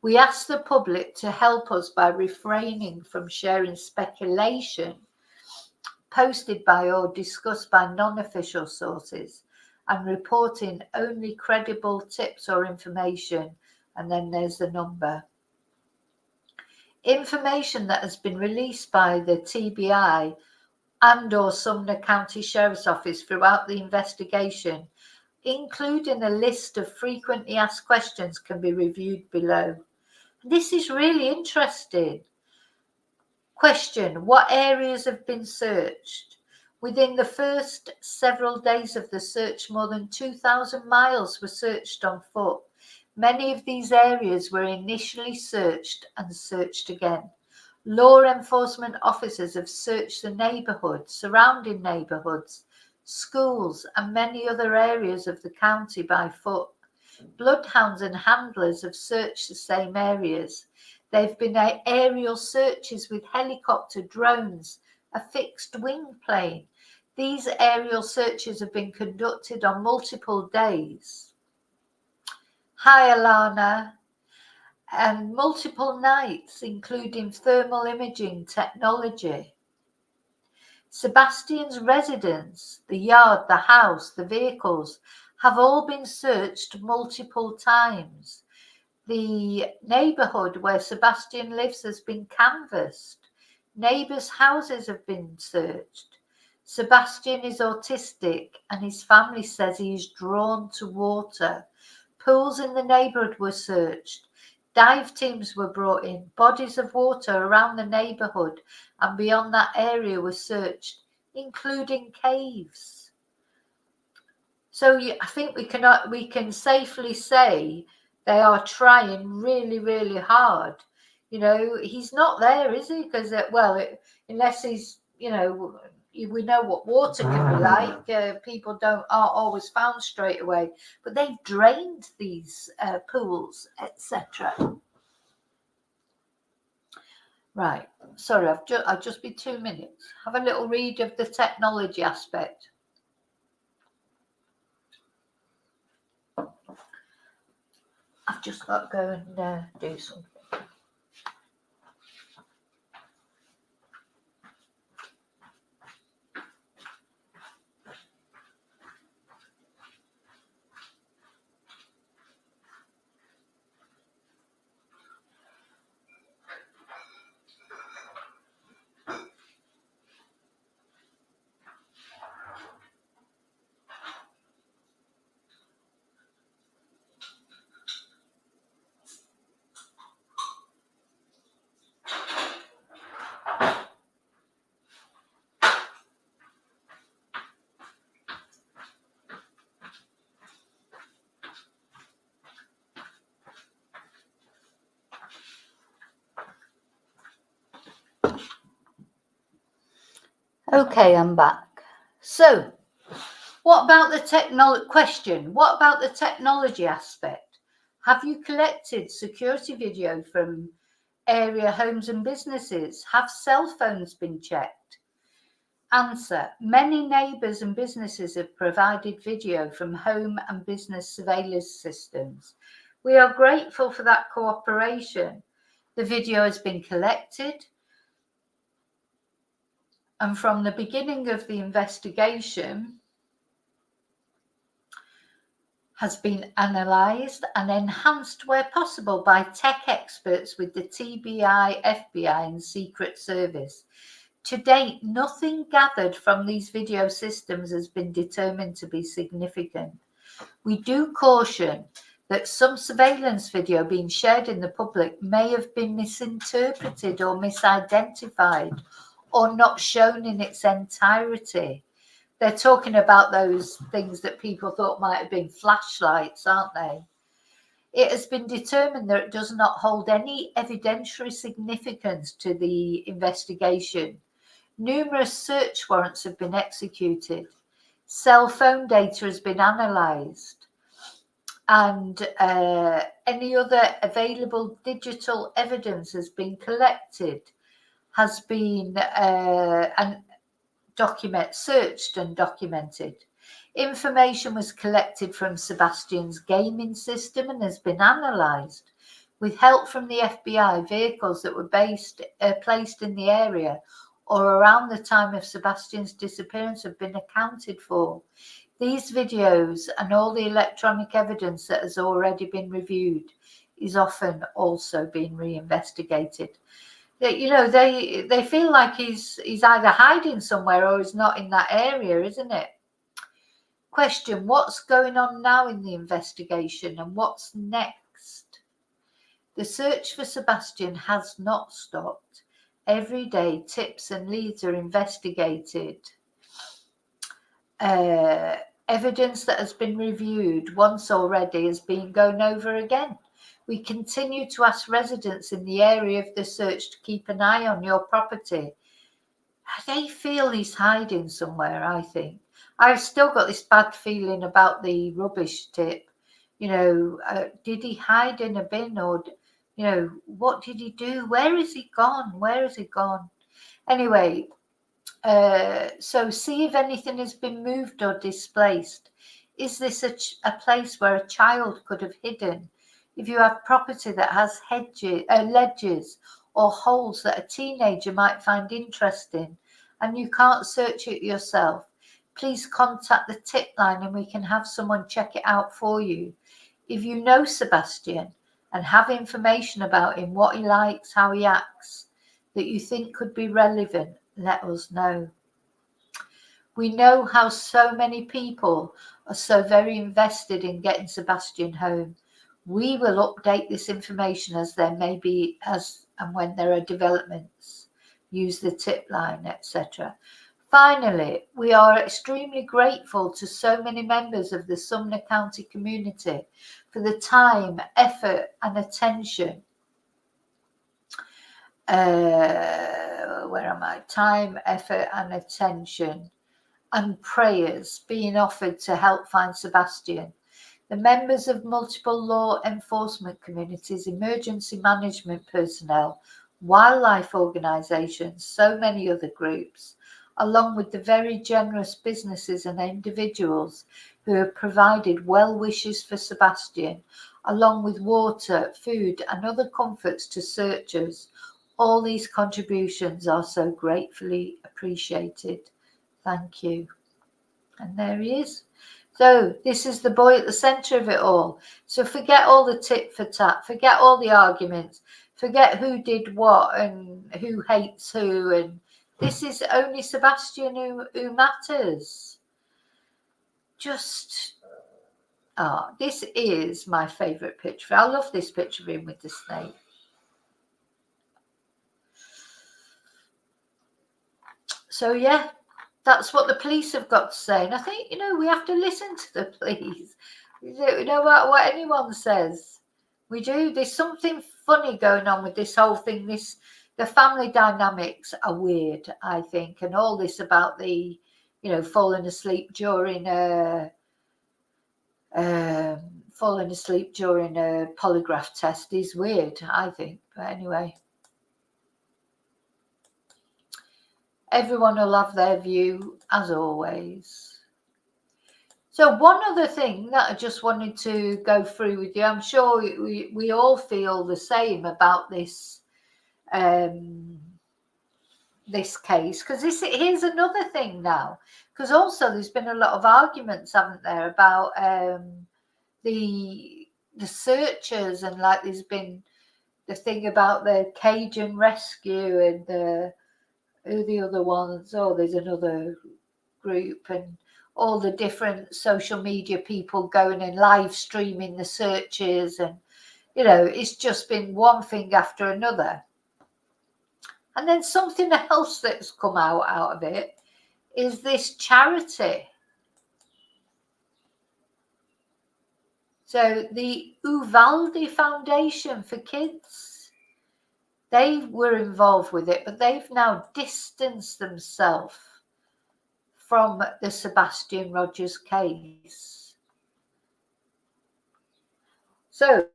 We ask the public to help us by refraining from sharing speculation posted by or discussed by non-official sources and reporting only credible tips or information, and then there's the number. Information that has been released by the TBI and or Sumner County Sheriff's Office throughout the investigation, including a list of frequently asked questions, can be reviewed below. This is really interesting. Question: what areas have been searched? Within the first several days of the search, more than 2,000 miles were searched on foot. Many of these areas were initially searched and searched again. Law enforcement officers have searched the neighborhood, surrounding neighborhoods, schools, and many other areas of the county by foot. Bloodhounds and handlers have searched the same areas. There have been aerial searches with helicopter, drones, a fixed wing plane. These aerial searches have been conducted on multiple days. Hi, Alana. And multiple nights, including thermal imaging technology. Sebastian's residence, the yard, the house, the vehicles have all been searched multiple times. The neighborhood where Sebastian lives has been canvassed. Neighbors' houses have been searched. Sebastian is autistic and his family says he is drawn to water. Pools in the neighborhood were searched. Dive teams were brought in. Bodies of water around the neighborhood and beyond that area were searched, including caves. So I think we can safely say they are trying really, really hard. You know, he's not there, is he? Because, unless he's, we know what water can be like. People aren't always found straight away. But they've drained these pools, etc. Right. Sorry, I'll just be 2 minutes. Have a little read of the technology aspect. I've just got to go and do something. Okay, I'm back. So, what about the question? What about the technology aspect? Have you collected security video from area homes and businesses? Have cell phones been checked? Answer: many neighbours and businesses have provided video from home and business surveillance systems. We are grateful for that cooperation. The video has been collected, and from the beginning of the investigation has been analysed and enhanced where possible by tech experts with the TBI, FBI and Secret Service. To date, nothing gathered from these video systems has been determined to be significant. We do caution that some surveillance video being shared in the public may have been misinterpreted or misidentified or not shown in its entirety. They're talking about those things that people thought might have been flashlights, aren't they? It has been determined that it does not hold any evidentiary significance to the investigation. Numerous search warrants have been executed. Cell phone data has been analysed, and any other available digital evidence has been collected, has been searched and documented. Information was collected from Sebastian's gaming system and has been analysed. With help from the FBI, vehicles that were placed in the area or around the time of Sebastian's disappearance have been accounted for. These videos and all the electronic evidence that has already been reviewed is often also being reinvestigated. They feel like he's either hiding somewhere or he's not in that area, isn't it? Question: what's going on now in the investigation and what's next? The search for Sebastian has not stopped. Every day, tips and leads are investigated. Evidence that has been reviewed once already is being gone over again. We continue to ask residents in the area of the search to keep an eye on your property. They feel he's hiding somewhere, I think. I've still got this bad feeling about the rubbish tip. Did he hide in a bin or, what did he do? Where is he gone? Where has he gone? Anyway, so see if anything has been moved or displaced. Is this a place where a child could have hidden? If you have property that has ledges or holes that a teenager might find interesting and you can't search it yourself, please contact the tip line and we can have someone check it out for you. If you know Sebastian and have information about him, what he likes, how he acts, that you think could be relevant, let us know. We know how so many people are so very invested in getting Sebastian home. We will update this information as there may be, as and when there are developments. Use the tip line, etc. Finally, we are extremely grateful to so many members of the Sumner County community for the time, effort, and attention. Time, effort, and attention, and prayers being offered to help find Sebastian. The members of multiple law enforcement communities, emergency management personnel, wildlife organisations, so many other groups, along with the very generous businesses and individuals who have provided well wishes for Sebastian, along with water, food, and other comforts to searchers. All these contributions are so gratefully appreciated. Thank you. And there he is. So this is the boy at the centre of it all. So forget all the tit for tat, forget all the arguments, forget who did what and who hates who. And this is only Sebastian who matters. This is my favourite picture. I love this picture of him with the snake. So yeah, that's what the police have got to say. And I think, we have to listen to the police. No matter what anyone says. We do. There's something funny going on with this whole thing. This the family dynamics are weird, I think, and all this about the, falling asleep during a polygraph test is weird, I think. But anyway, everyone will have their view as always. So one other thing that I just wanted to go through with you, I'm sure we all feel the same about this this case, because here's another thing now, because also there's been a lot of arguments, haven't there, about the searchers, and like there's been the thing about the Cajun rescue and who the other ones, there's another group, and all the different social media people going and live streaming the searches, and it's just been one thing after another. And then something else that's come out of it is this charity. So the Uvalde Foundation for Kids, they were involved with it, but they've now distanced themselves from the Sebastian Rogers case. So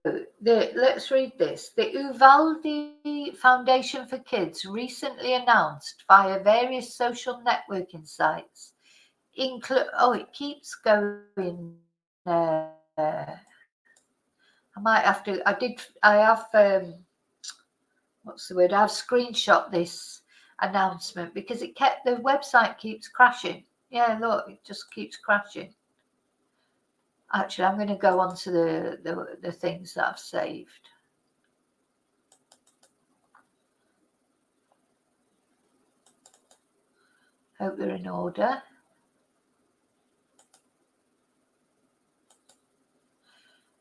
let's read this. The Uvalde Foundation for Kids recently announced via various social networking sites, it keeps going. I might have to. I have. What's the word? I've screenshot this announcement because the website keeps crashing. Yeah, look, it just keeps crashing. Actually, I'm going to go on to the things that I've saved. Hope they're in order.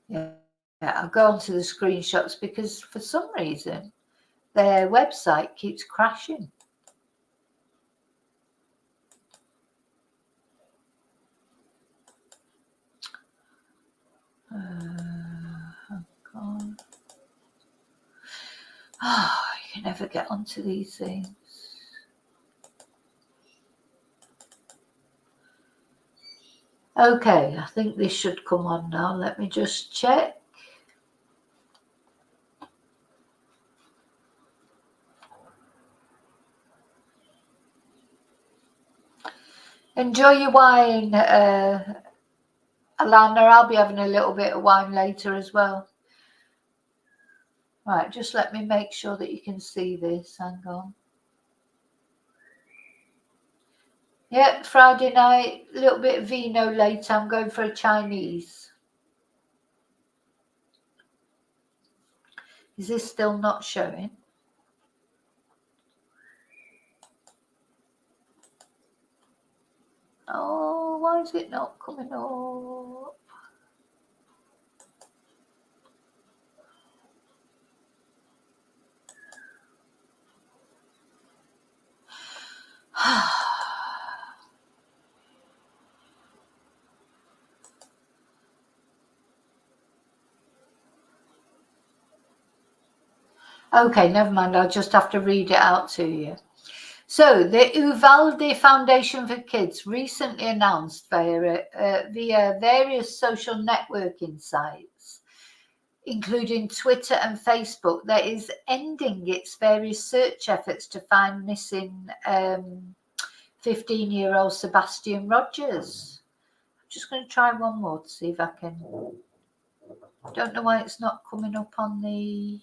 Yeah, I'll go on to the screenshots because for some reason their website keeps crashing. You can never get onto these things. Okay, I think this should come on now. Let me just check. Enjoy your wine, Alana. I'll be having a little bit of wine later as well. Right, just let me make sure that you can see this. Hang on. Yeah, Friday night, a little bit of vino later. I'm going for a Chinese. Is this still not showing? Oh, why is it not coming up? Okay, never mind. I'll just have to read it out to you. So, the Uvalde Foundation for Kids recently announced via various social networking sites, including Twitter and Facebook, that is ending its various search efforts to find missing 15-year-old Sebastian Rogers. I'm just going to try one more to see if I can. Don't know why it's not coming up on the.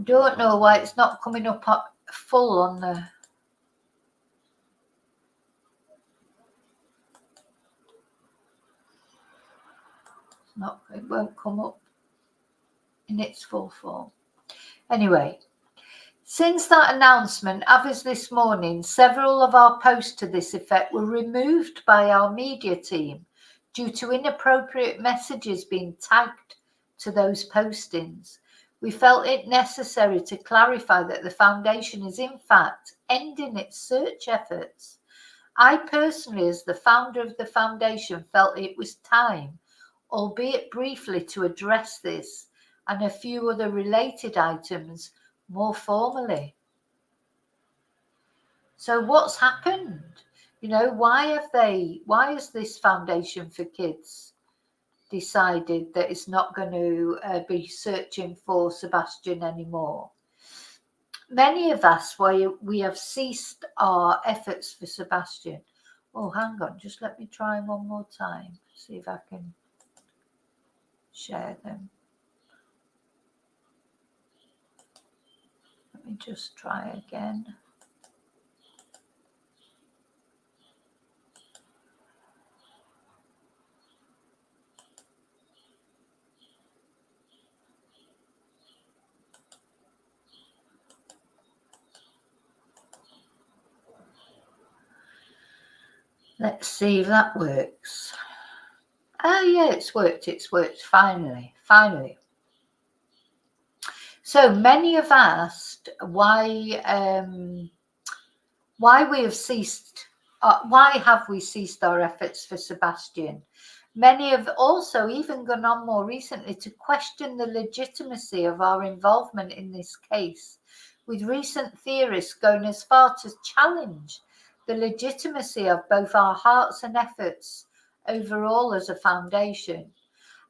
Don't know why it's not coming up full on the. It won't come up in its full form. Anyway, since that announcement, as this morning, several of our posts to this effect were removed by our media team due to inappropriate messages being tagged to those postings. We felt it necessary to clarify that the foundation is in fact ending its search efforts. I personally, as the founder of the foundation, felt it was time, albeit briefly, to address this and a few other related items more formally. So what's happened? Why has this Foundation for Kids decided that it's not going to be searching for Sebastian anymore? Many of us, we have ceased our efforts for Sebastian. Oh, hang on, just let me try one more time, see if I can share them. Let me just try again. Let's see if that works. Oh yeah, it's worked, finally. So many have asked why we have ceased, why have we ceased our efforts for Sebastian? Many have also even gone on more recently to question the legitimacy of our involvement in this case, with recent theorists going as far to challenge the legitimacy of both our hearts and efforts overall as a foundation.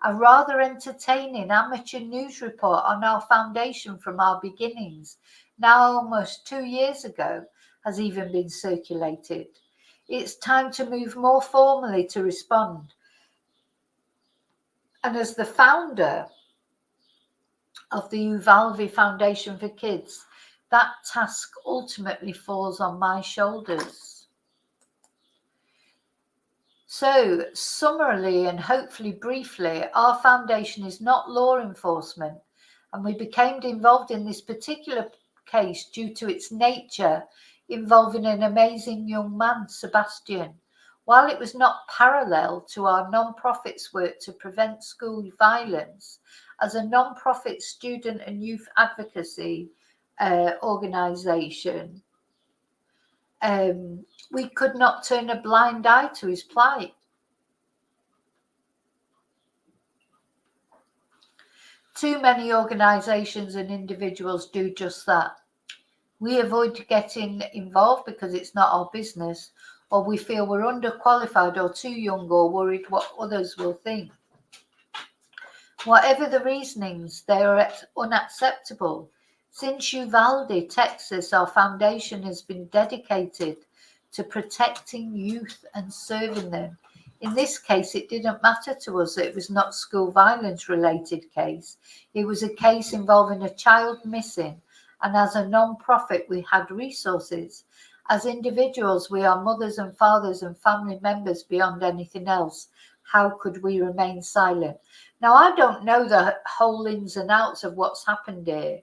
A rather entertaining amateur news report on our foundation from our beginnings, now almost 2 years ago, has even been circulated. It's time to move more formally to respond. And as the founder of the Uvalde Foundation for Kids, that task ultimately falls on my shoulders. So, summarily and hopefully briefly, our foundation is not law enforcement, and we became involved in this particular case due to its nature involving an amazing young man, Sebastian. While it was not parallel to our non-profit's work to prevent school violence, as a non-profit student and youth advocacy organisation, we could not turn a blind eye to his plight. Too many organisations and individuals do just that. We avoid getting involved because it's not our business, or we feel we're underqualified or too young or worried what others will think. Whatever the reasonings, they are unacceptable. Since Uvalde, Texas, our foundation has been dedicated to protecting youth and serving them. In this case, it didn't matter to us that it was not school violence related case. It was a case involving a child missing, and as a non-profit, we had resources. As individuals, we are mothers and fathers and family members beyond anything else. How could we remain silent? Now, I don't know the whole ins and outs of what's happened here.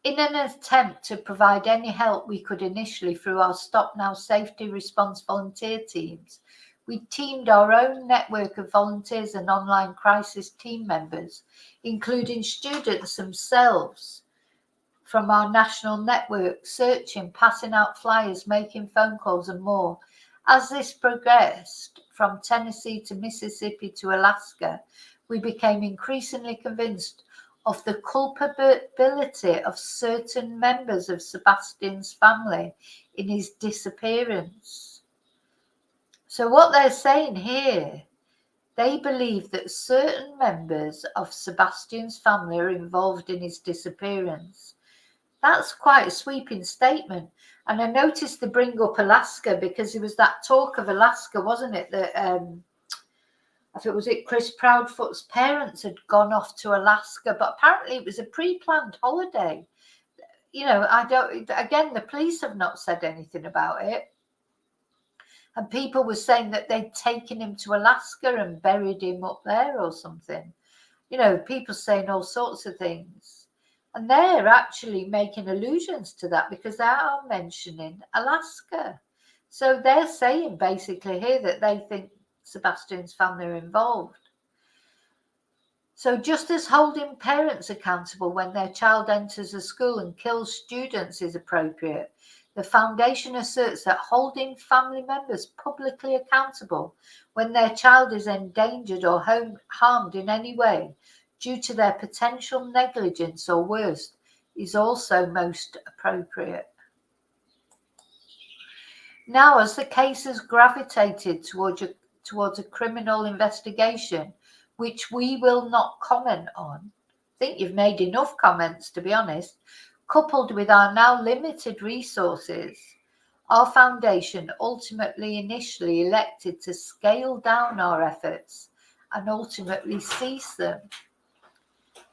In an attempt to provide any help we could initially through our Stop Now Safety Response volunteer teams, we teamed our own network of volunteers and online crisis team members, including students themselves from our national network, searching, passing out flyers, making phone calls and more. As this progressed from Tennessee to Mississippi to Alaska, we became increasingly convinced of the culpability of certain members of Sebastian's family in his disappearance. So what they're saying here, they believe that certain members of Sebastian's family are involved in his disappearance. That's quite a sweeping statement. And I noticed they bring up Alaska because there was that talk of Alaska, wasn't it? That I think was it Chris Proudfoot's parents had gone off to Alaska, but apparently it was a pre-planned holiday. Again, the police have not said anything about it. And people were saying that they'd taken him to Alaska and buried him up there or something. People saying all sorts of things. And they're actually making allusions to that because they are mentioning Alaska. So they're saying basically here that they think Sebastian's family are involved. So just as holding parents accountable when their child enters a school and kills students is appropriate, the foundation asserts that holding family members publicly accountable when their child is endangered or harmed in any way due to their potential negligence or worse is also most appropriate. Now, as the case has gravitated towards a criminal investigation, which we will not comment on, I think you've made enough comments, to be honest, coupled with our now limited resources, our foundation initially elected to scale down our efforts and ultimately cease them.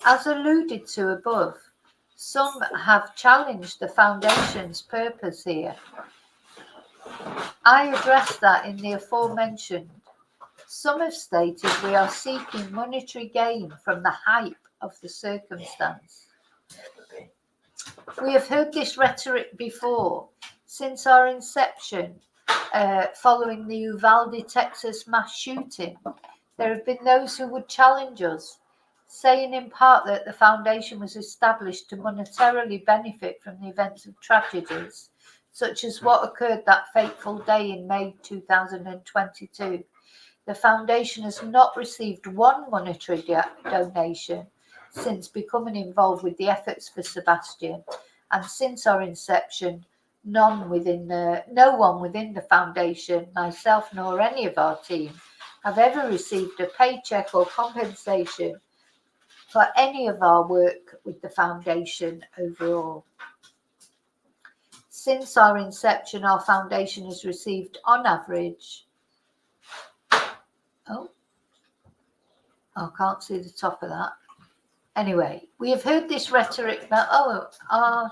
As alluded to above, some have challenged the foundation's purpose here. I addressed that in the aforementioned. Some have stated we are seeking monetary gain from the hype of the circumstance. We have heard this rhetoric before. Since our inception, following the Uvalde, Texas mass shooting, there have been those who would challenge us, saying in part that the foundation was established to monetarily benefit from the events of tragedies, such as what occurred that fateful day in May 2022. The foundation has not received one monetary donation since becoming involved with the efforts for Sebastian, and since our inception, no one within the foundation, myself nor any of our team, have ever received a paycheck or compensation for any of our work with the foundation overall. Since our inception, our foundation has received on average, I can't see the top of that. Anyway, we have heard this rhetoric now. All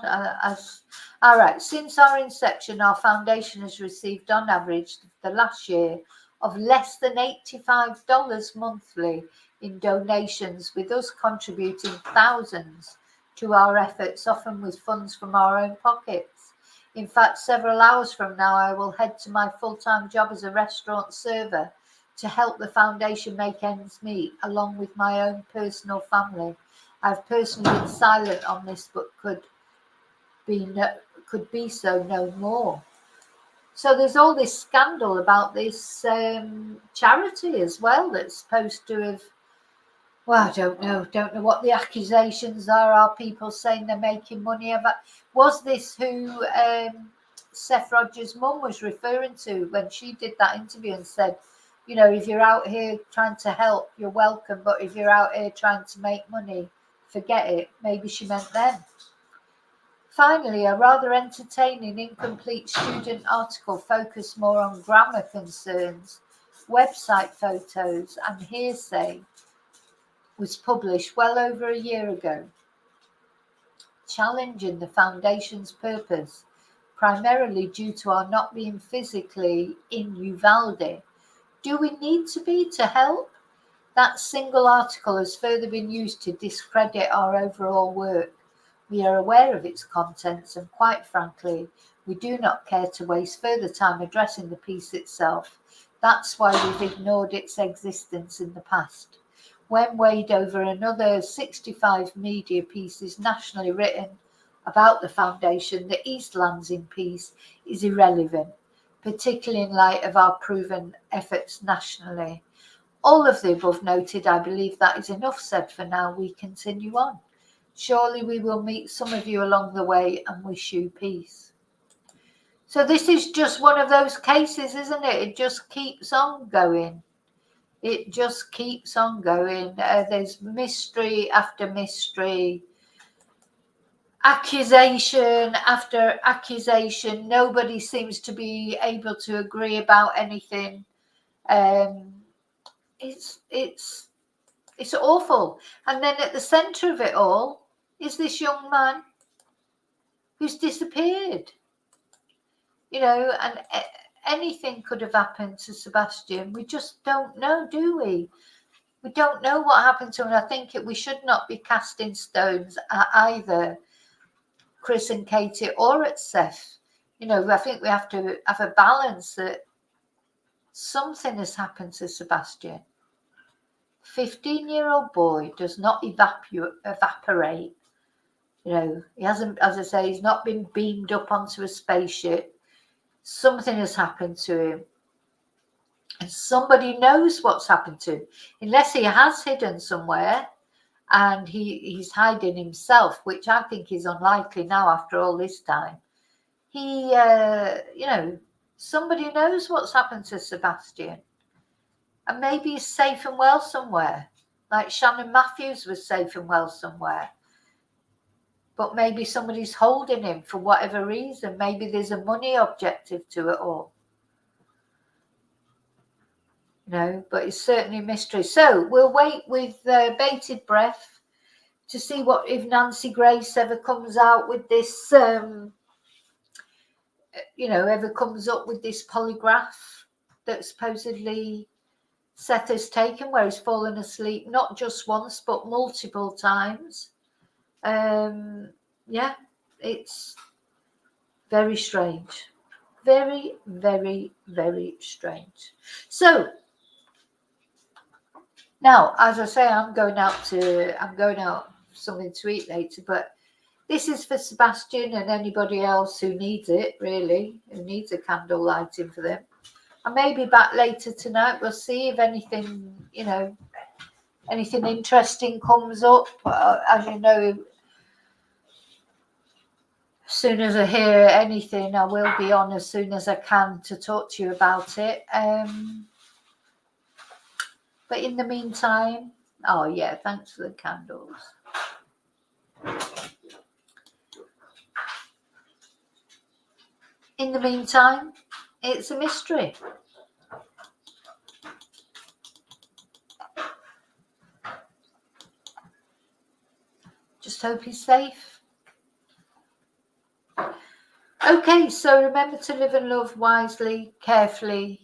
right. Since our inception, our foundation has received on average the last year of less than $85 monthly in donations, with us contributing thousands to our efforts, often with funds from our own pockets. In fact, several hours from now, I will head to my full-time job as a restaurant server to help the foundation make ends meet, along with my own personal family. I've personally been silent on this, but could be so no more. So there's all this scandal about this charity as well that's supposed to have, well, I don't know what the accusations are. Are people saying they're making money? Was this who Seth Rogers' mum was referring to when she did that interview and said, you know, if you're out here trying to help, you're welcome, but if you're out here trying to make money, forget it. Maybe she meant them. Finally, a rather entertaining, incomplete student article focused more on grammar concerns, website photos, and hearsay was published well over a year ago, challenging the foundation's purpose, primarily due to our not being physically in Uvalde. Do we need to be to help? That single article has further been used to discredit our overall work. We are aware of its contents, and quite frankly, we do not care to waste further time addressing the piece itself. That's why we've ignored its existence in the past. When weighed over another 65 media pieces nationally written about the foundation, the East Lansing piece is irrelevant, particularly in light of our proven efforts nationally. All of the above noted, I believe that is enough said for now. We continue on. Surely we will meet some of you along the way and wish you peace. So this is just one of those cases, isn't it? It just keeps on going. It just keeps on going. There's mystery after mystery, accusation after accusation. Nobody seems to be able to agree about anything. It's awful. And then at the centre of it all is this young man who's disappeared. You know, and anything could have happened to Sebastian. We just don't know, do we? We don't know what happened to him. I think we should not be casting stones at either Chris and Katie or at Seth. You know, I think we have to have a balance that something has happened to Sebastian. 15-year-old boy does not evaporate. You know, he hasn't, as I say, he's not been beamed up onto a spaceship. Something has happened to him. And somebody knows what's happened to him. Unless he has hidden somewhere and he's hiding himself, which I think is unlikely now after all this time. He, somebody knows what's happened to Sebastian, and maybe he's safe and well somewhere, like Shannon Matthews was safe and well somewhere. But maybe somebody's holding him for whatever reason. Maybe there's a money objective to it all. But it's certainly a mystery. So we'll wait with bated breath to see what if Nancy Grace ever comes out with this, ever comes up with this polygraph that supposedly Seth has taken, where he's fallen asleep not just once but multiple times. It's very strange. Very, very, very strange. So now, as I say, I'm going out something to eat later, but this is for Sebastian and anybody else who needs it, really, who needs a candle lighting for them. I may be back later tonight. We'll see if anything, anything interesting comes up. As you know, as soon as I hear anything, I will be on as soon as I can to talk to you about it. But in the meantime, oh yeah, thanks for the candles. In the meantime, it's a mystery. Just hope he's safe. Okay, so remember to live and love wisely, carefully.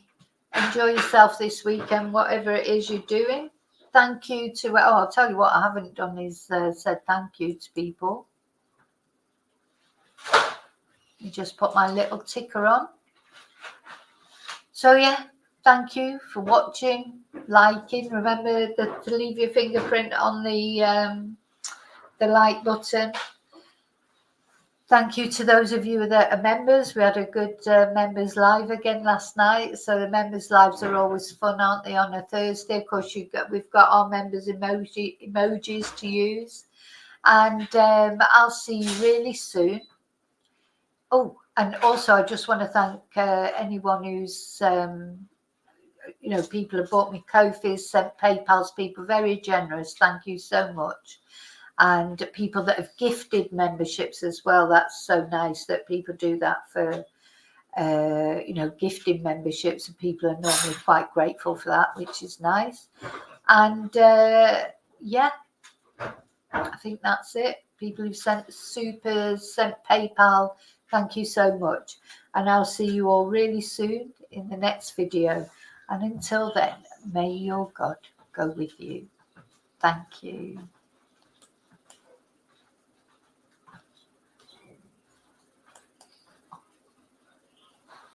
Enjoy yourself this weekend, whatever it is you're doing. Thank you to, I'll tell you what I haven't done is said thank you to people. You just put my little ticker on. So yeah, thank you for watching, liking. Remember to leave your fingerprint on the like button. Thank you to those of you that are members. We had a good members live again last night. So the members lives are always fun, aren't they, on a Thursday? Of course, we've got our members emojis to use. And I'll see you really soon. Oh, and also I just want to thank anyone who's, people have bought me Ko-Fi's, sent PayPal's, people very generous. Thank you so much. And people that have gifted memberships as well. That's so nice that people do that for, gifting memberships, and people are normally quite grateful for that, which is nice. And I think that's it. People who've sent supers, sent PayPal, thank you so much. And I'll see you all really soon in the next video. And until then, may your God go with you. Thank you.